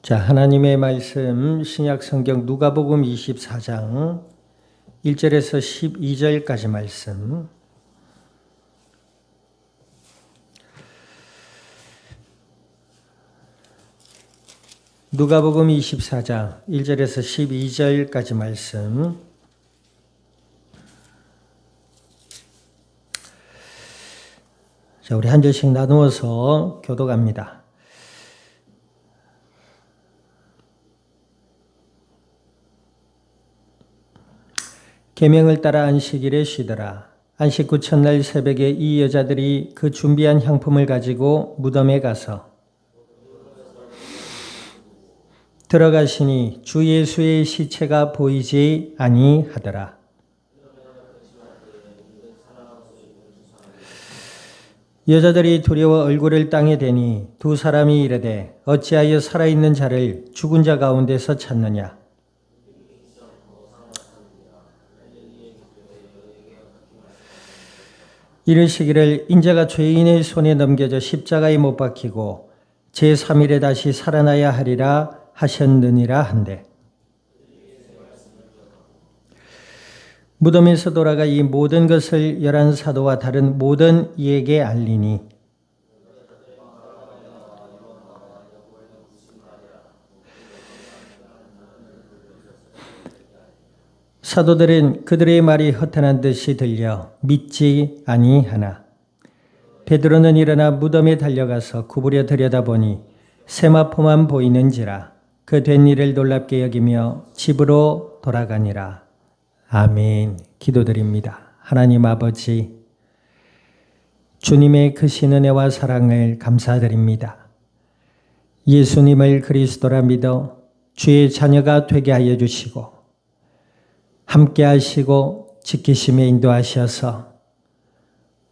자, 하나님의 말씀 신약 성경 누가복음 24장 1절에서 12절까지 말씀. 누가복음 24장 1절에서 12절까지 말씀. 자, 우리 한 절씩 나누어서 교독합니다. 계명을 따라 안식일에 쉬더라. 안식 후 첫날 새벽에 이 여자들이 그 준비한 향품을 가지고 무덤에 가서 들어가시니 주 예수의 시체가 보이지 아니하더라. 여자들이 두려워 얼굴을 땅에 대니 두 사람이 이르되 어찌하여 살아있는 자를 죽은 자 가운데서 찾느냐. 이르시기를 인자가 죄인의 손에 넘겨져 십자가에 못 박히고 제3일에 다시 살아나야 하리라 하셨느니라 한데, 무덤에서 돌아가 이 모든 것을 11사도와 다른 모든 이에게 알리니 사도들은 그들의 말이 허탄한 듯이 들려 믿지 아니하나 베드로는 일어나 무덤에 달려가서 구부려 들여다보니 세마포만 보이는지라 그 된 일을 놀랍게 여기며 집으로 돌아가니라. 아멘. 기도드립니다. 하나님 아버지, 주님의 크신 은혜와 사랑을 감사드립니다. 예수님을 그리스도라 믿어 주의 자녀가 되게 하여 주시고 함께 하시고 지키심에 인도하셔서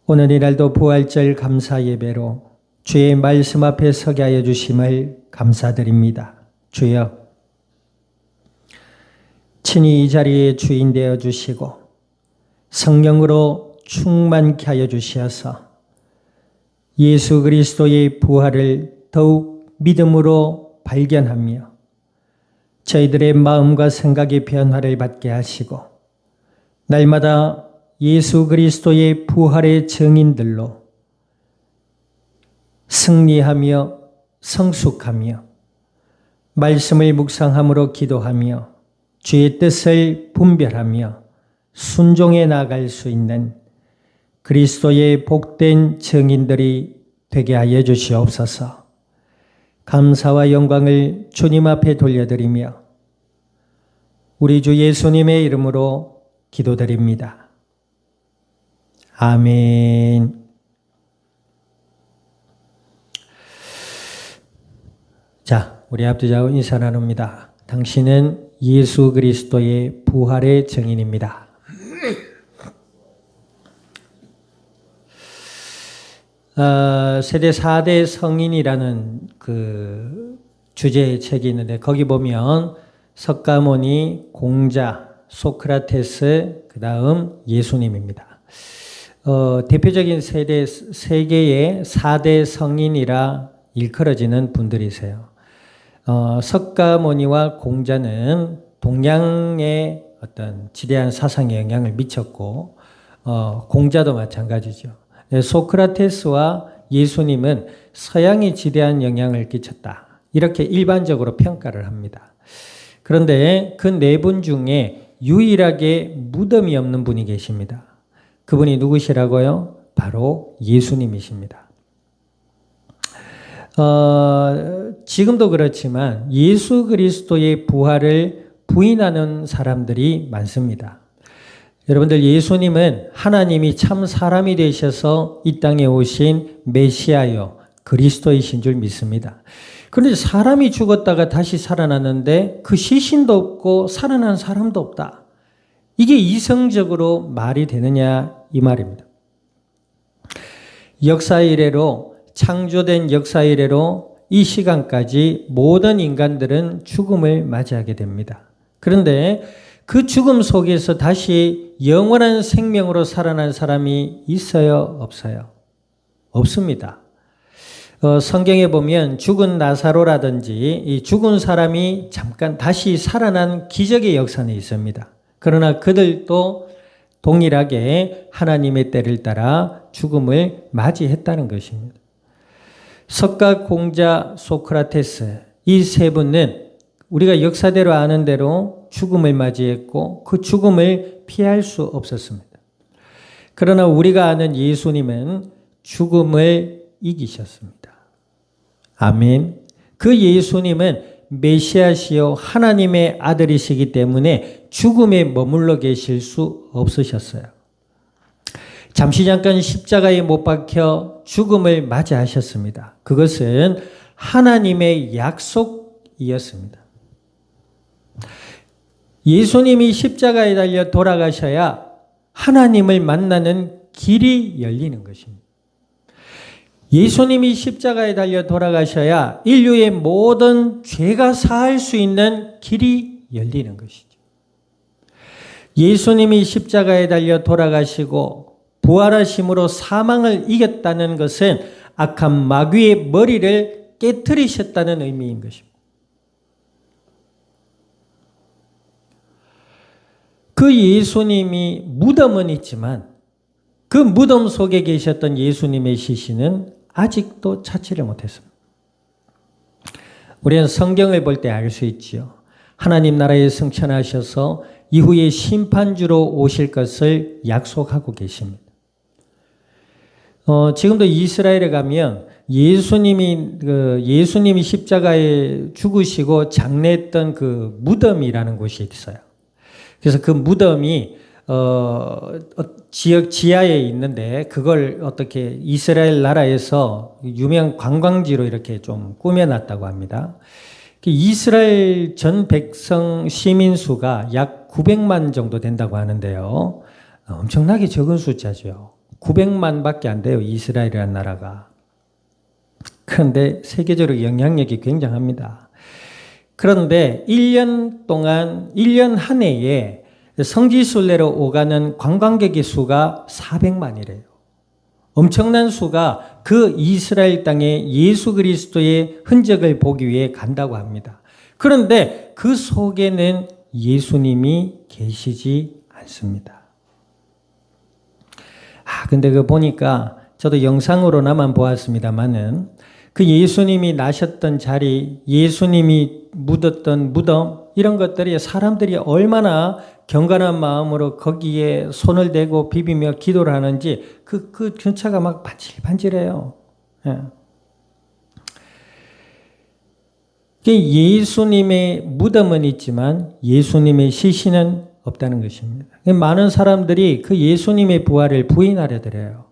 오늘 이날도 부활절 감사 예배로 주의 말씀 앞에 서게 하여 주심을 감사드립니다. 주여, 친히 이 자리에 주인 되어 주시고 성령으로 충만케 하여 주시어서 예수 그리스도의 부활을 더욱 믿음으로 발견하며 저희들의 마음과 생각의 변화를 받게 하시고 날마다 예수 그리스도의 부활의 증인들로 승리하며 성숙하며 말씀을 묵상함으로 기도하며 주의 뜻을 분별하며 순종해 나갈 수 있는 그리스도의 복된 증인들이 되게 하여 주시옵소서. 감사와 영광을 주님 앞에 돌려드리며 우리 주 예수님의 이름으로 기도드립니다. 아멘. 자, 우리 앞뒤자와 인사 나눕니다. 당신은 예수 그리스도의 부활의 증인입니다. 세대 4대 성인이라는 그 주제의 책이 있는데 거기 보면 석가모니, 공자, 소크라테스, 그 다음 예수님입니다. 대표적인 세대 3개의 4대 성인이라 일컬어지는 분들이세요. 석가모니와 공자는 동양의 어떤 지대한 사상에 영향을 미쳤고, 공자도 마찬가지죠. 소크라테스와 예수님은 서양이 지대한 영향을 끼쳤다. 이렇게 일반적으로 평가를 합니다. 그런데 그 네 분 중에 유일하게 무덤이 없는 분이 계십니다. 그분이 누구시라고요? 바로 예수님이십니다. 지금도 그렇지만 예수 그리스도의 부활을 부인하는 사람들이 많습니다. 여러분들, 예수님은 하나님이 참 사람이 되셔서 이 땅에 오신 메시아요, 그리스도이신 줄 믿습니다. 그런데 사람이 죽었다가 다시 살아났는데 그 시신도 없고 살아난 사람도 없다. 이게 이성적으로 말이 되느냐 이 말입니다. 역사 이래로, 창조된 역사 이래로 이 시간까지 모든 인간들은 죽음을 맞이하게 됩니다. 그런데 그 죽음 속에서 다시 영원한 생명으로 살아난 사람이 있어요? 없어요? 없습니다. 성경에 보면 죽은 나사로라든지 이 죽은 사람이 잠깐 다시 살아난 기적의 역사는 있습니다. 그러나 그들도 동일하게 하나님의 때를 따라 죽음을 맞이했다는 것입니다. 석가, 공자, 소크라테스 이 세 분은 우리가 역사대로 아는 대로 죽음을 맞이했고 그 죽음을 피할 수 없었습니다. 그러나 우리가 아는 예수님은 죽음을 이기셨습니다. 아멘. 그 예수님은 메시아시요 하나님의 아들이시기 때문에 죽음에 머물러 계실 수 없으셨어요. 잠시 잠깐 십자가에 못 박혀 죽음을 맞이하셨습니다. 그것은 하나님의 약속이었습니다. 예수님이 십자가에 달려 돌아가셔야 하나님을 만나는 길이 열리는 것입니다. 예수님이 십자가에 달려 돌아가셔야 인류의 모든 죄가 사할 수 있는 길이 열리는 것이죠. 예수님이 십자가에 달려 돌아가시고 부활하심으로 사망을 이겼다는 것은 악한 마귀의 머리를 깨트리셨다는 의미인 것입니다. 그 예수님이 무덤은 있지만 그 무덤 속에 계셨던 예수님의 시신은 아직도 찾지를 못했습니다. 우리는 성경을 볼 때 알 수 있지요. 하나님 나라에 승천하셔서 이후에 심판주로 오실 것을 약속하고 계십니다. 지금도 이스라엘에 가면 예수님이 십자가에 죽으시고 장례했던 그 무덤이라는 곳이 있어요. 그래서 그 무덤이 지역 지하에 있는데 그걸 어떻게 이스라엘 나라에서 유명 관광지로 이렇게 좀 꾸며놨다고 합니다. 이스라엘 전 백성 시민 수가 약 900만 정도 된다고 하는데요. 엄청나게 적은 숫자죠. 900만 밖에 안 돼요. 이스라엘이라는 나라가. 그런데 세계적으로 영향력이 굉장합니다. 그런데 1년 한 해에 성지순례로 오가는 관광객의 수가 400만이래요. 엄청난 수가 그 이스라엘 땅에 예수 그리스도의 흔적을 보기 위해 간다고 합니다. 그런데 그 속에는 예수님이 계시지 않습니다. 근데 그 보니까 저도 영상으로나만 보았습니다만은 그 예수님이 나셨던 자리, 예수님이 묻었던 무덤 이런 것들이 사람들이 얼마나 경건한 마음으로 거기에 손을 대고 비비며 기도를 하는지 그 근처가 막 반질반질해요. 예수님의 무덤은 있지만 예수님의 시신은 없다는 것입니다. 많은 사람들이 그 예수님의 부활을 부인하려 들어요.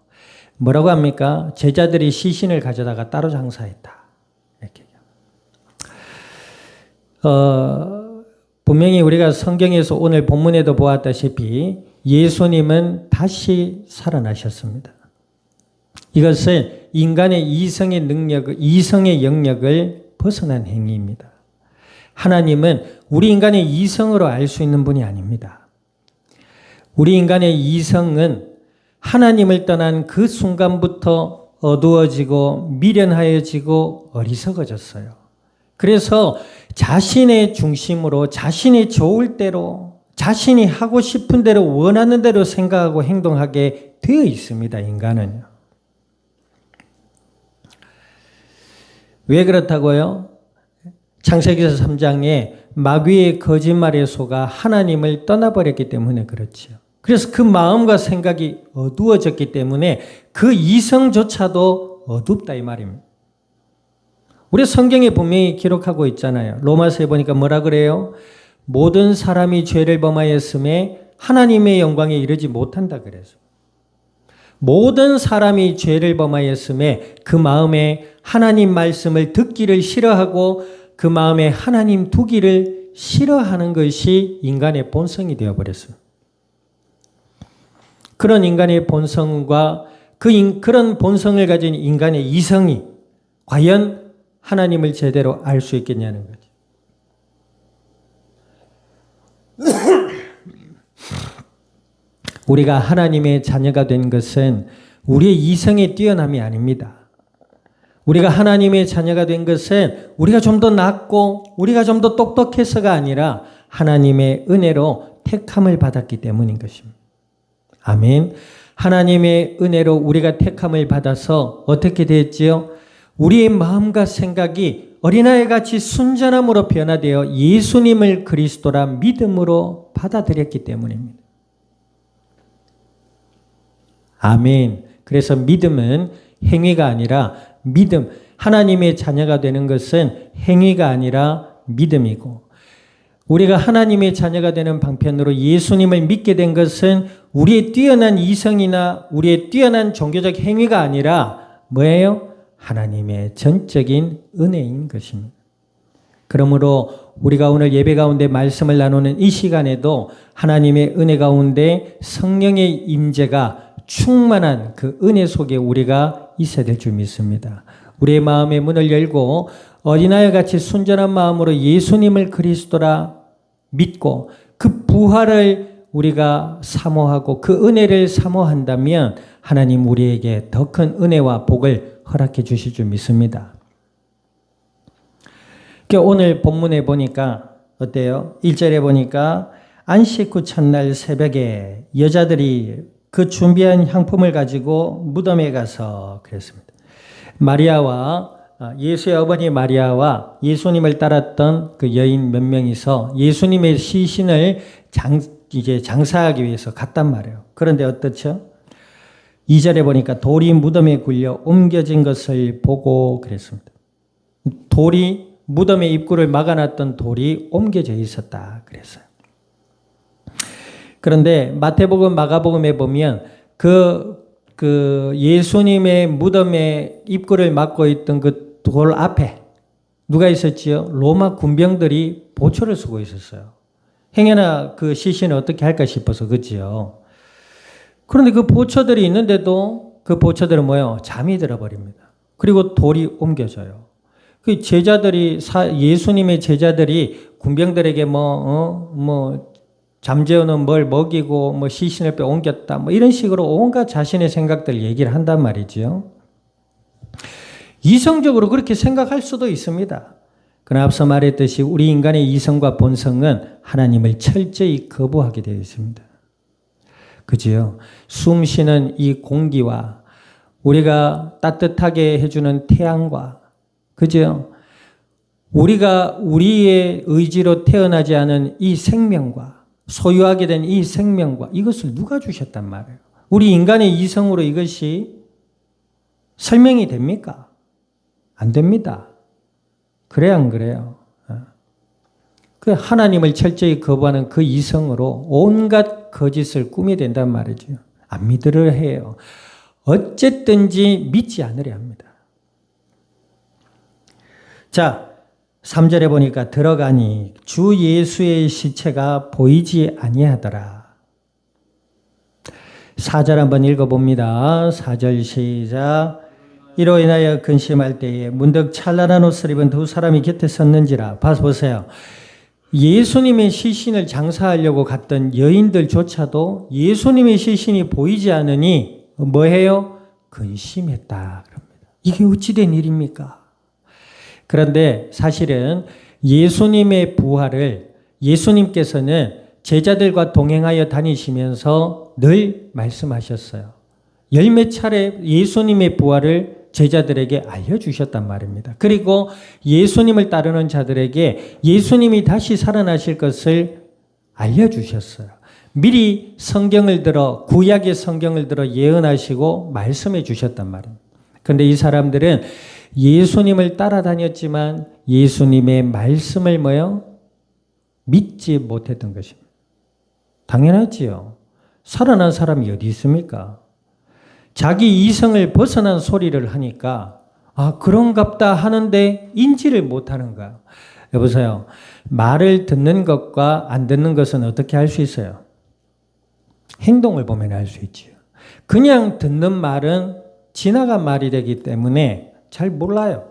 뭐라고 합니까? 제자들이 시신을 가져다가 따로 장사했다. 이렇게. 분명히 우리가 성경에서 오늘 본문에도 보았다시피 예수님은 다시 살아나셨습니다. 이것은 인간의 이성의 영역을 벗어난 행위입니다. 하나님은 우리 인간의 이성으로 알 수 있는 분이 아닙니다. 우리 인간의 이성은 하나님을 떠난 그 순간부터 어두워지고 미련하여지고 어리석어졌어요. 그래서 자신의 중심으로 자신이 좋을 대로 자신이 하고 싶은 대로 원하는 대로 생각하고 행동하게 되어 있습니다. 인간은요. 왜 그렇다고요? 창세기서 3장에 마귀의 거짓말의 소가 하나님을 떠나버렸기 때문에 그렇지요. 그래서 그 마음과 생각이 어두워졌기 때문에 그 이성조차도 어둡다 이 말입니다. 우리 성경에 분명히 기록하고 있잖아요. 로마서에 보니까 뭐라 그래요? 모든 사람이 죄를 범하였음에 하나님의 영광에 이르지 못한다 그래서. 모든 사람이 죄를 범하였음에 그 마음에 하나님 말씀을 듣기를 싫어하고 그 마음에 하나님 두기를 싫어하는 것이 인간의 본성이 되어버렸습니다. 그런 인간의 본성과 그런 본성을 가진 인간의 이성이 과연 하나님을 제대로 알 수 있겠냐는 거죠. 우리가 하나님의 자녀가 된 것은 우리의 이성의 뛰어남이 아닙니다. 우리가 하나님의 자녀가 된 것은 우리가 좀 더 낫고 우리가 좀 더 똑똑해서가 아니라 하나님의 은혜로 택함을 받았기 때문인 것입니다. 아멘. 하나님의 은혜로 우리가 택함을 받아서 어떻게 됐지요? 우리의 마음과 생각이 어린아이같이 순전함으로 변화되어 예수님을 그리스도라 믿음으로 받아들였기 때문입니다. 아멘. 그래서 믿음은 행위가 아니라 믿음, 하나님의 자녀가 되는 것은 행위가 아니라 믿음이고, 우리가 하나님의 자녀가 되는 방편으로 예수님을 믿게 된 것은 우리의 뛰어난 이성이나 우리의 뛰어난 종교적 행위가 아니라 뭐예요? 하나님의 전적인 은혜인 것입니다. 그러므로 우리가 오늘 예배 가운데 말씀을 나누는 이 시간에도 하나님의 은혜 가운데 성령의 임재가 충만한 그 은혜 속에 우리가 있어야 될 줄 믿습니다. 우리의 마음의 문을 열고 어린아이같이 순전한 마음으로 예수님을 그리스도라 믿고 그 부활을 우리가 사모하고 그 은혜를 사모한다면 하나님 우리에게 더 큰 은혜와 복을 허락해 주실 줄 믿습니다. 오늘 본문에 보니까 어때요? 1절에 보니까 안식 후 첫날 새벽에 여자들이 그 준비한 향품을 가지고 무덤에 가서 그랬습니다. 마리아와 예수의 어머니 마리아와 예수님을 따랐던 그 여인 몇 명이서 예수님의 시신을 장사하기 위해서 갔단 말이에요. 그런데 어떻죠? 2절에 보니까 돌이 무덤에 굴려 옮겨진 것을 보고 그랬습니다. 돌이 무덤의 입구를 막아놨던 돌이 옮겨져 있었다 그랬어요. 그런데 마태복음, 마가복음에 보면 그 예수님의 무덤의 입구를 막고 있던 그 돌 앞에 누가 있었지요? 로마 군병들이 보초를 서고 있었어요. 행여나 그 시신을 어떻게 할까 싶어서 그렇지요. 그런데 그 보초들이 있는데도 그 보초들은 뭐예요? 잠이 들어버립니다. 그리고 돌이 옮겨져요. 그 제자들이 예수님의 제자들이 군병들에게 잠재우는 뭘 먹이고 시신을 빼 옮겼다 이런 식으로 온갖 자신의 생각들 얘기를 한단 말이지요. 이성적으로 그렇게 생각할 수도 있습니다. 그러나 앞서 말했듯이 우리 인간의 이성과 본성은 하나님을 철저히 거부하게 되어 있습니다. 그지요? 숨 쉬는 이 공기와 우리가 따뜻하게 해주는 태양과 그죠? 우리가 우리의 의지로 태어나지 않은 이 생명과 소유하게 된 이 생명과 이것을 누가 주셨단 말이에요? 우리 인간의 이성으로 이것이 설명이 됩니까? 안 됩니다. 그래요, 안 그래요? 그 하나님을 철저히 거부하는 그 이성으로 온갖 거짓을 꾸며댄단 말이죠. 안 믿으려 해요. 어쨌든지 믿지 않으려 합니다. 자, 3절에 보니까 들어가니 주 예수의 시체가 보이지 아니하더라. 4절 한번 읽어봅니다. 4절 시작. 이로 인하여 근심할 때에 문득 찬란한 옷을 입은 두 사람이 곁에 섰는지라. 보세요. 예수님의 시신을 장사하려고 갔던 여인들조차도 예수님의 시신이 보이지 않으니 뭐해요? 근심했다. 이게 어찌된 일입니까? 그런데 사실은 예수님의 부활을 예수님께서는 제자들과 동행하여 다니시면서 늘 말씀하셨어요. 열몇 차례 예수님의 부활을 제자들에게 알려주셨단 말입니다. 그리고 예수님을 따르는 자들에게 예수님이 다시 살아나실 것을 알려주셨어요. 미리 성경을 들어 구약의 성경을 들어 예언하시고 말씀해 주셨단 말입니다. 그런데 이 사람들은 예수님을 따라다녔지만 예수님의 말씀을 믿지 못했던 것입니다. 당연하지요. 살아난 사람이 어디 있습니까? 자기 이성을 벗어난 소리를 하니까 그런갑다 하는데 인지를 못하는 거야. 여보세요. 말을 듣는 것과 안 듣는 것은 어떻게 알 수 있어요? 행동을 보면 알 수 있지요. 그냥 듣는 말은 지나간 말이 되기 때문에 잘 몰라요.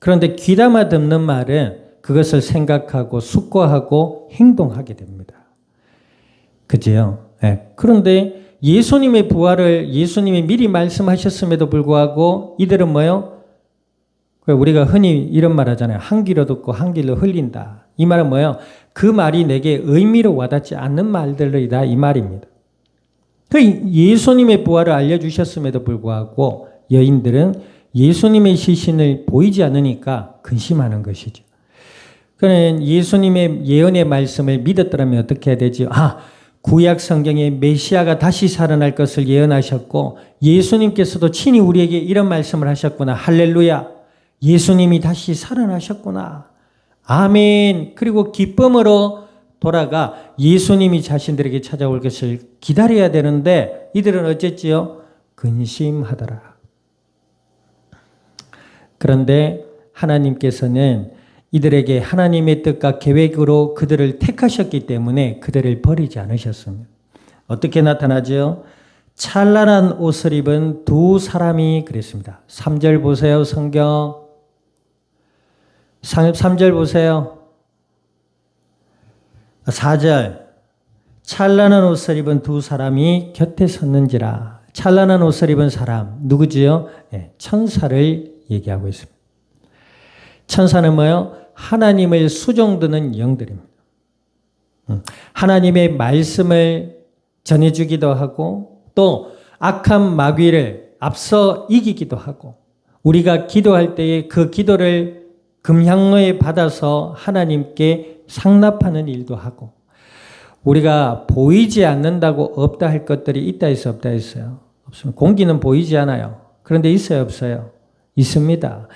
그런데 귀담아 듣는 말은 그것을 생각하고 숙고하고 행동하게 됩니다. 그지요? 네. 그런데 예수님의 부활을 예수님이 미리 말씀하셨음에도 불구하고 이들은 우리가 흔히 이런 말 하잖아요. 한 귀로 듣고 한 길로 흘린다. 이 말은 뭐예요? 그 말이 내게 의미로 와닿지 않는 말들이다. 이 말입니다. 그 예수님의 부활을 알려주셨음에도 불구하고 여인들은 예수님의 시신을 보이지 않으니까 근심하는 것이죠. 그는 예수님의 예언의 말씀을 믿었더라면 어떻게 해야 되죠? 구약 성경에 메시아가 다시 살아날 것을 예언하셨고 예수님께서도 친히 우리에게 이런 말씀을 하셨구나. 할렐루야. 예수님이 다시 살아나셨구나. 아멘. 그리고 기쁨으로 돌아가 예수님이 자신들에게 찾아올 것을 기다려야 되는데 이들은 어쨌지요? 근심하더라. 그런데 하나님께서는 이들에게 하나님의 뜻과 계획으로 그들을 택하셨기 때문에 그들을 버리지 않으셨습니다. 어떻게 나타나죠? 찬란한 옷을 입은 두 사람이 그랬습니다. 3절 보세요. 성경 3절 보세요. 4절 찬란한 옷을 입은 두 사람이 곁에 섰는지라. 찬란한 옷을 입은 사람 누구지요? 천사를 얘기하고 있습니다. 천사는 뭐예요? 하나님을 수종드는 영들입니다. 하나님의 말씀을 전해주기도 하고 또 악한 마귀를 앞서 이기기도 하고 우리가 기도할 때에 그 기도를 금향로에 받아서 하나님께 상납하는 일도 하고 우리가 보이지 않는다고 없다 할 것들이 있다 있어 없다 있어요? 없습니다. 공기는 보이지 않아요. 그런데 있어요 없어요? 있습니다.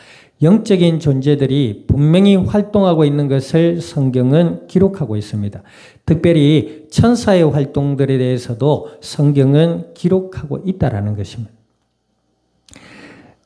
영적인 존재들이 분명히 활동하고 있는 것을 성경은 기록하고 있습니다. 특별히 천사의 활동들에 대해서도 성경은 기록하고 있다라는 것입니다.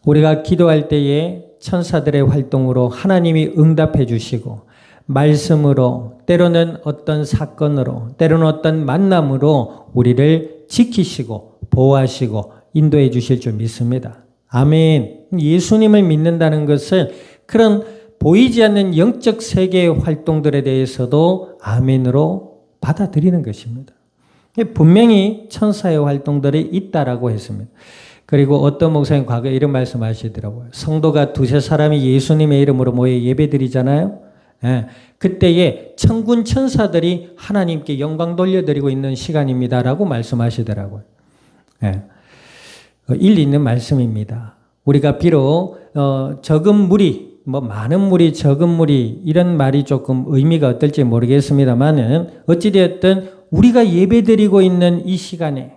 우리가 기도할 때에 천사들의 활동으로 하나님이 응답해 주시고 말씀으로 때로는 어떤 사건으로 때로는 어떤 만남으로 우리를 지키시고 보호하시고 인도해 주실 줄 믿습니다. 아멘. 예수님을 믿는다는 것은 그런 보이지 않는 영적 세계의 활동들에 대해서도 아멘으로 받아들이는 것입니다. 분명히 천사의 활동들이 있다라고 했습니다. 그리고 어떤 목사님 과거에 이런 말씀하시더라고요. 성도가 두세 사람이 예수님의 이름으로 모여 예배드리잖아요. 그때에 천군 천사들이 하나님께 영광 돌려드리고 있는 시간입니다라고 말씀하시더라고요. 일리 있는 말씀입니다. 우리가 비록 적은 무리, 많은 무리, 적은 무리 이런 말이 조금 의미가 어떨지 모르겠습니다만은 어찌되었든 우리가 예배드리고 있는 이 시간에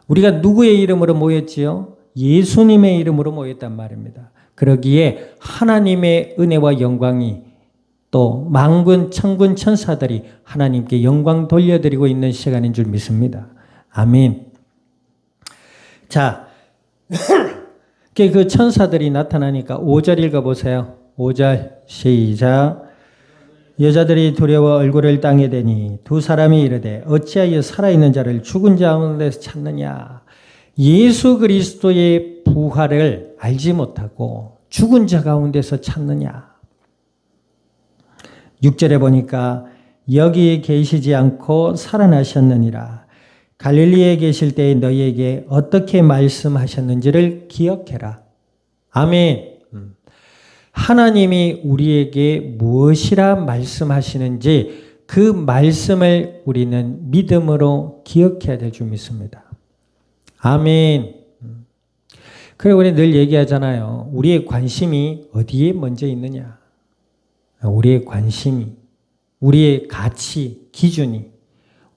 우리가 누구의 이름으로 모였지요? 예수님의 이름으로 모였단 말입니다. 그러기에 하나님의 은혜와 영광이 또 만군, 천군, 천사들이 하나님께 영광 돌려드리고 있는 시간인 줄 믿습니다. 아멘. 자, 그 천사들이 나타나니까 5절 읽어보세요. 5절 시작. 여자들이 두려워 얼굴을 땅에 대니 두 사람이 이르되 어찌하여 살아있는 자를 죽은 자 가운데서 찾느냐. 예수 그리스도의 부활을 알지 못하고 죽은 자 가운데서 찾느냐. 6절에 보니까 여기 계시지 않고 살아나셨느니라. 갈릴리에 계실 때에 너희에게 어떻게 말씀하셨는지를 기억해라. 아멘. 하나님이 우리에게 무엇이라 말씀하시는지 그 말씀을 우리는 믿음으로 기억해야 될 줄 믿습니다. 아멘. 그리고 우리 늘 얘기하잖아요. 우리의 관심이 어디에 먼저 있느냐. 우리의 관심이, 우리의 가치, 기준이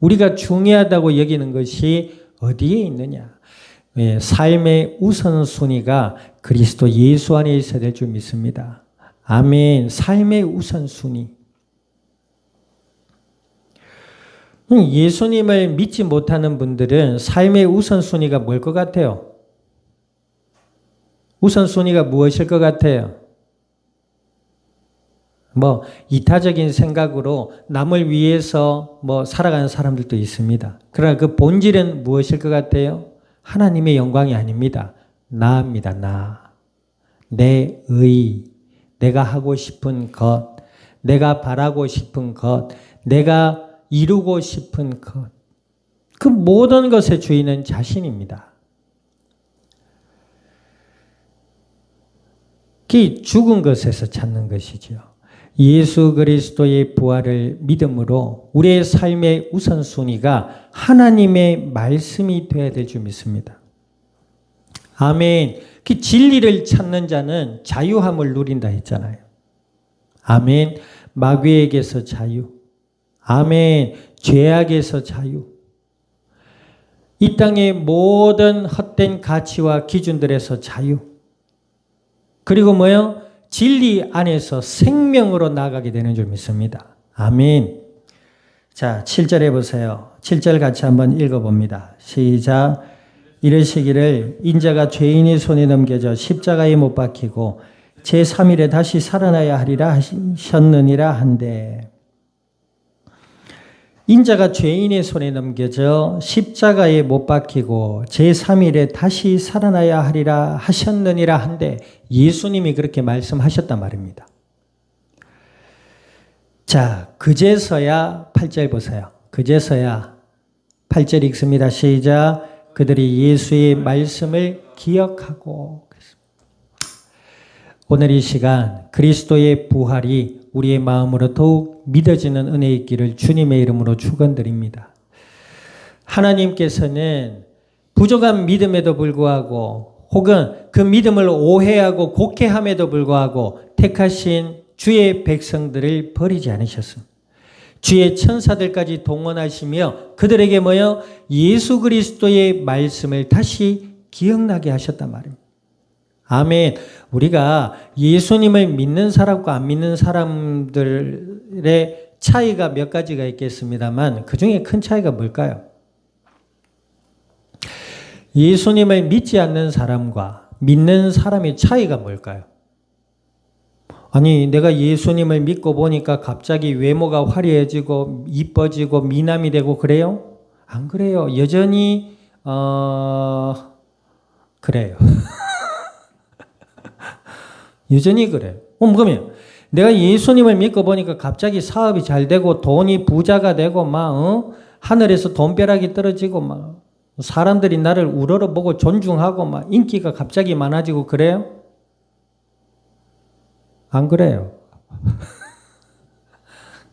우리가 중요하다고 여기는 것이 어디에 있느냐. 삶의 우선순위가 그리스도 예수 안에 있어야 될 줄 믿습니다. 아멘. 삶의 우선순위. 예수님을 믿지 못하는 분들은 삶의 우선순위가 뭘 것 같아요? 우선순위가 무엇일 것 같아요? 이타적인 생각으로 남을 위해서 살아가는 사람들도 있습니다. 그러나 그 본질은 무엇일 것 같아요? 하나님의 영광이 아닙니다. 나입니다. 나. 내 의, 내가 하고 싶은 것, 내가 바라고 싶은 것, 내가 이루고 싶은 것. 그 모든 것의 주인은 자신입니다. 그 죽은 것에서 찾는 것이지요. 예수 그리스도의 부활을 믿음으로 우리의 삶의 우선순위가 하나님의 말씀이 되어야 될 줄 믿습니다. 아멘. 그 진리를 찾는 자는 자유함을 누린다 했잖아요. 아멘. 마귀에게서 자유. 아멘. 죄악에서 자유. 이 땅의 모든 헛된 가치와 기준들에서 자유. 그리고 뭐요? 진리 안에서 생명으로 나가게 되는 줄 믿습니다. 아멘. 자, 7절 해보세요. 7절 같이 한번 읽어봅니다. 시작. 이르시기를 인자가 죄인의 손에 넘겨져 십자가에 못 박히고 제3일에 다시 살아나야 하리라 하셨느니라 한데, 인자가 죄인의 손에 넘겨져 십자가에 못 박히고 제3일에 다시 살아나야 하리라 하셨느니라 한데, 예수님이 그렇게 말씀하셨단 말입니다. 자, 그제서야 8절 보세요. 그제서야 8절 읽습니다. 시작. 그들이 예수의 말씀을 기억하고. 오늘 이 시간 그리스도의 부활이 우리의 마음으로 더욱 믿어지는 은혜 있기를 주님의 이름으로 축원드립니다. 하나님께서는 부족한 믿음에도 불구하고 혹은 그 믿음을 오해하고 곡해함에도 불구하고 택하신 주의 백성들을 버리지 않으셨습니다. 주의 천사들까지 동원하시며 그들에게 뭐요? 예수 그리스도의 말씀을 다시 기억나게 하셨단 말입니다. 아멘. 우리가 예수님을 믿는 사람과 안 믿는 사람들의 차이가 몇 가지가 있겠습니다만 그 중에 큰 차이가 뭘까요? 예수님을 믿지 않는 사람과 믿는 사람의 차이가 뭘까요? 아니, 내가 예수님을 믿고 보니까 갑자기 외모가 화려해지고 이뻐지고 미남이 되고 그래요? 안 그래요. 여전히 그래요. 여전히 그래요. 그러면 내가 예수님을 믿고 보니까 갑자기 사업이 잘 되고 돈이 부자가 되고 막 하늘에서 돈벼락이 떨어지고 막 사람들이 나를 우러러보고 존중하고 막 인기가 갑자기 많아지고 그래요? 안 그래요.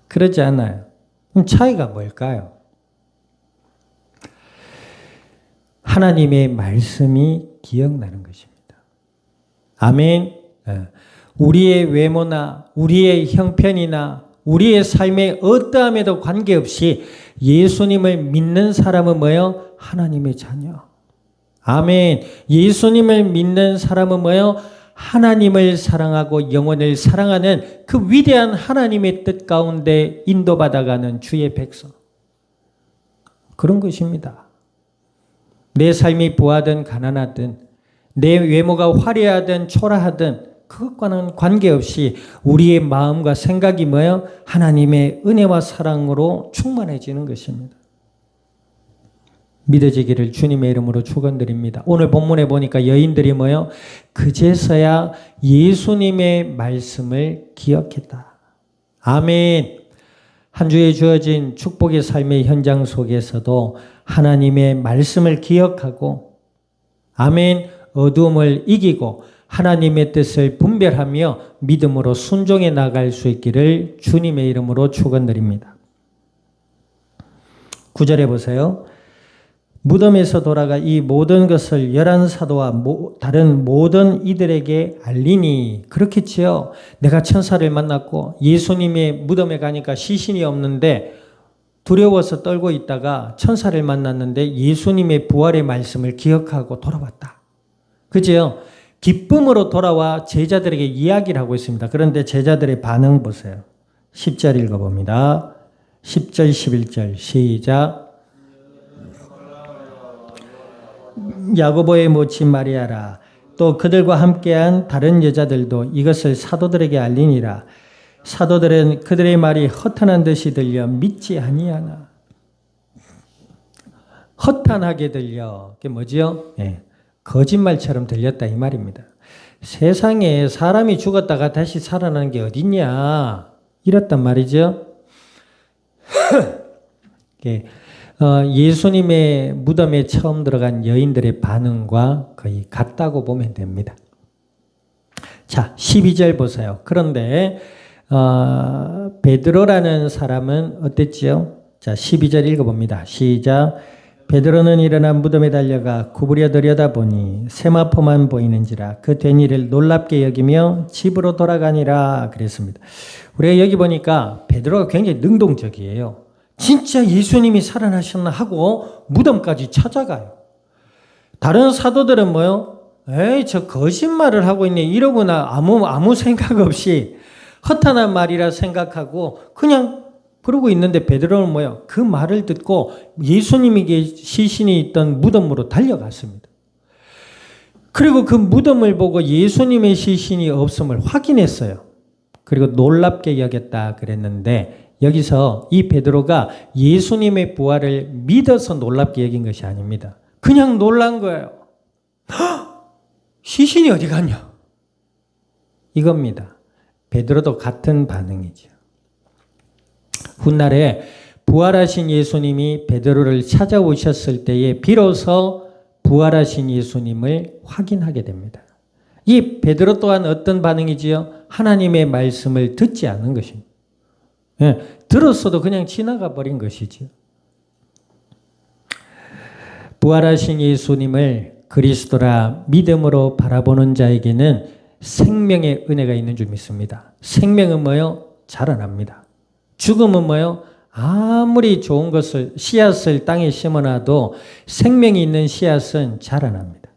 그러지 않아요. 그럼 차이가 뭘까요? 하나님의 말씀이 기억나는 것입니다. 아멘. 우리의 외모나 우리의 형편이나 우리의 삶의 어떠함에도 관계없이 예수님을 믿는 사람은 뭐예요? 하나님의 자녀. 아멘. 예수님을 믿는 사람은 뭐예요? 하나님을 사랑하고 영혼을 사랑하는 그 위대한 하나님의 뜻 가운데 인도받아가는 주의 백성. 그런 것입니다. 내 삶이 부하든 가난하든 내 외모가 화려하든 초라하든 그것과는 관계없이 우리의 마음과 생각이 뭐예요? 하나님의 은혜와 사랑으로 충만해지는 것입니다. 믿어지기를 주님의 이름으로 축원드립니다. 오늘 본문에 보니까 여인들이 뭐예요? 그제서야 예수님의 말씀을 기억했다. 아멘. 한 주에 주어진 축복의 삶의 현장 속에서도 하나님의 말씀을 기억하고 아멘. 어두움을 이기고 하나님의 뜻을 분별하며 믿음으로 순종해 나갈 수 있기를 주님의 이름으로 축원드립니다. 9절에 보세요. 무덤에서 돌아가 이 모든 것을 11사도와 다른 모든 이들에게 알리니. 그렇겠지요. 내가 천사를 만났고 예수님의 무덤에 가니까 시신이 없는데 두려워서 떨고 있다가 천사를 만났는데 예수님의 부활의 말씀을 기억하고 돌아왔다. 그죠? 기쁨으로 돌아와 제자들에게 이야기를 하고 있습니다. 그런데 제자들의 반응 보세요. 10절 읽어봅니다. 10절 11절 시작. 야고보의 모친 마리아라 또 그들과 함께한 다른 여자들도 이것을 사도들에게 알리니라. 사도들은 그들의 말이 허탄한 듯이 들려 믿지 아니하나. 허탄하게 들려. 그게 뭐죠? 네. 거짓말처럼 들렸다 이 말입니다. 세상에 사람이 죽었다가 다시 살아나는 게 어딨냐 이랬단 말이죠. 예수님의 무덤에 처음 들어간 여인들의 반응과 거의 같다고 보면 됩니다. 자, 12절 보세요. 그런데 베드로라는 사람은 어땠지요? 자, 12절 읽어봅니다. 시작. 베드로는 일어나 무덤에 달려가 구부려 들여다보니 세마포만 보이는지라 그 된 일을 놀랍게 여기며 집으로 돌아가니라 그랬습니다. 우리가 여기 보니까 베드로가 굉장히 능동적이에요. 진짜 예수님이 살아나셨나 하고 무덤까지 찾아가요. 다른 사도들은 뭐요? 에이, 저 거짓말을 하고 있네. 이러고나 아무 생각 없이 허탄한 말이라 생각하고 그냥 그러고 있는데 베드로는 뭐요? 그 말을 듣고 예수님에게 시신이 있던 무덤으로 달려갔습니다. 그리고 그 무덤을 보고 예수님의 시신이 없음을 확인했어요. 그리고 놀랍게 여겼다 그랬는데 여기서 이 베드로가 예수님의 부활을 믿어서 놀랍게 여긴 것이 아닙니다. 그냥 놀란 거예요. 헉! 시신이 어디 갔냐? 이겁니다. 베드로도 같은 반응이죠. 훗날에 부활하신 예수님이 베드로를 찾아오셨을 때에 비로소 부활하신 예수님을 확인하게 됩니다. 이 베드로 또한 어떤 반응이지요? 하나님의 말씀을 듣지 않은 것입니다. 예, 들었어도 그냥 지나가 버린 것이죠. 부활하신 예수님을 그리스도라 믿음으로 바라보는 자에게는 생명의 은혜가 있는 줄 믿습니다. 생명은 뭐요? 자라납니다. 죽음은 뭐요? 아무리 좋은 것을 씨앗을 땅에 심어놔도 생명이 있는 씨앗은 자라납니다.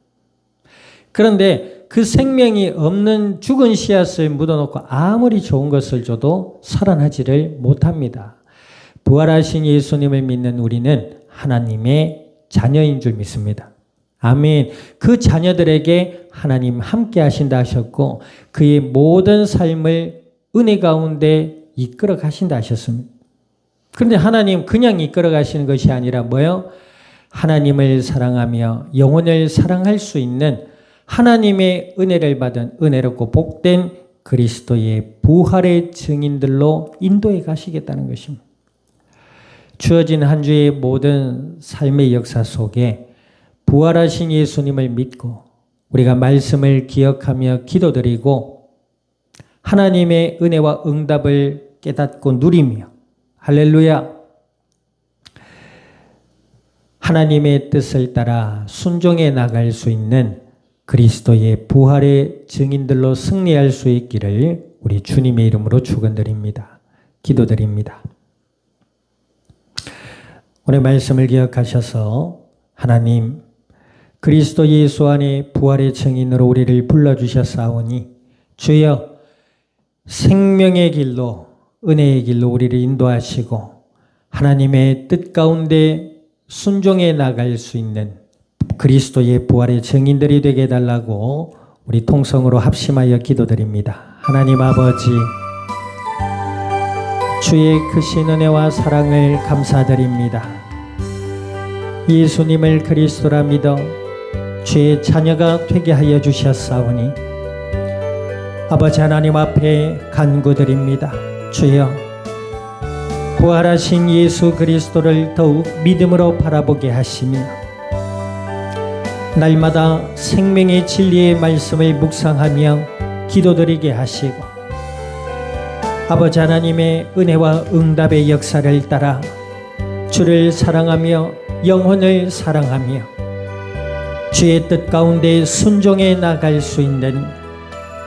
그런데 그 생명이 없는 죽은 씨앗을 묻어놓고 아무리 좋은 것을 줘도 살아나지를 못합니다. 부활하신 예수님을 믿는 우리는 하나님의 자녀인 줄 믿습니다. 아멘. 그 자녀들에게 하나님 함께 하신다 하셨고 그의 모든 삶을 은혜 가운데 이끌어 가신다 하셨습니다. 그런데 하나님 그냥 이끌어 가시는 것이 아니라 뭐요? 하나님을 사랑하며 영혼을 사랑할 수 있는 하나님의 은혜를 받은 은혜롭고 복된 그리스도의 부활의 증인들로 인도해 가시겠다는 것입니다. 주어진 한 주의 모든 삶의 역사 속에 부활하신 예수님을 믿고 우리가 말씀을 기억하며 기도드리고 하나님의 은혜와 응답을 깨닫고 누리며 할렐루야 하나님의 뜻을 따라 순종해 나갈 수 있는 그리스도의 부활의 증인들로 승리할 수 있기를 우리 주님의 이름으로 축원드립니다. 기도드립니다. 오늘 말씀을 기억하셔서 하나님 그리스도 예수 안에 부활의 증인으로 우리를 불러주셨사오니 주여 생명의 길로 은혜의 길로 우리를 인도하시고 하나님의 뜻 가운데 순종해 나갈 수 있는 그리스도의 부활의 증인들이 되게 해달라고 우리 통성으로 합심하여 기도드립니다. 하나님 아버지 주의 크신 은혜와 사랑을 감사드립니다. 예수님을 그리스도라 믿어 주의 자녀가 되게 하여 주셨사오니 아버지 하나님 앞에 간구드립니다. 주여 부활하신 예수 그리스도를 더욱 믿음으로 바라보게 하시며 날마다 생명의 진리의 말씀을 묵상하며 기도드리게 하시고 아버지 하나님의 은혜와 응답의 역사를 따라 주를 사랑하며 영혼을 사랑하며 주의 뜻 가운데 순종해 나갈 수 있는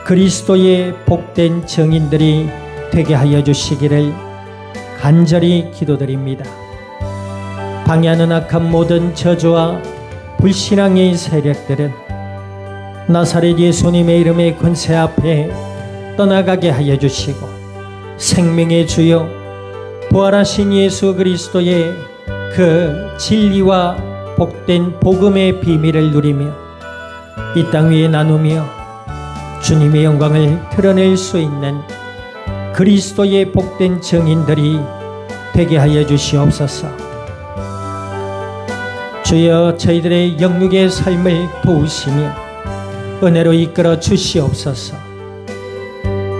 그리스도의 복된 증인들이 되게 하여 주시기를 간절히 기도드립니다. 방해하는 악한 모든 저주와 불신앙의 세력들은 나사렛 예수님의 이름의 권세 앞에 떠나가게 하여 주시고 생명의 주여 부활하신 예수 그리스도의 그 진리와 복된 복음의 비밀을 누리며 이 땅 위에 나누며 주님의 영광을 드러낼 수 있는 그리스도의 복된 증인들이 되게 하여 주시옵소서. 주여 저희들의 영육의 삶을 도우시며 은혜로 이끌어 주시옵소서.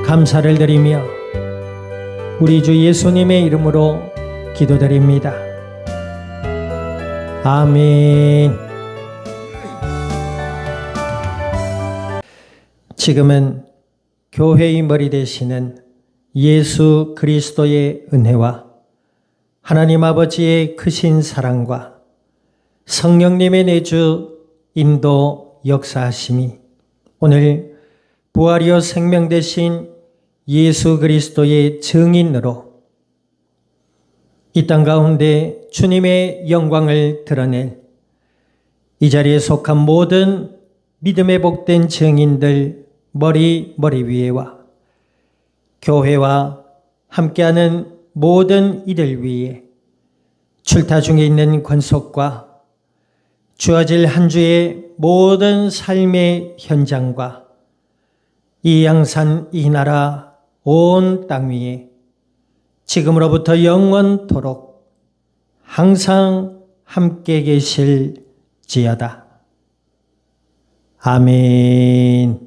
감사를 드리며 우리 주 예수님의 이름으로 기도드립니다. 아멘. 지금은 교회의 머리 되시는 예수 그리스도의 은혜와 하나님 아버지의 크신 사랑과 성령님의 내주 인도 역사하심이 오늘 부활이요 생명 되신 예수 그리스도의 증인으로 이 땅 가운데 주님의 영광을 드러낼 이 자리에 속한 모든 믿음에 복된 증인들 머리 위에와 교회와 함께하는 모든 이들 위에 출타 중에 있는 권속과 주어질 한 주의 모든 삶의 현장과 이 양산 이 나라 온 땅 위에 지금으로부터 영원토록 항상 함께 계실지어다. 아멘.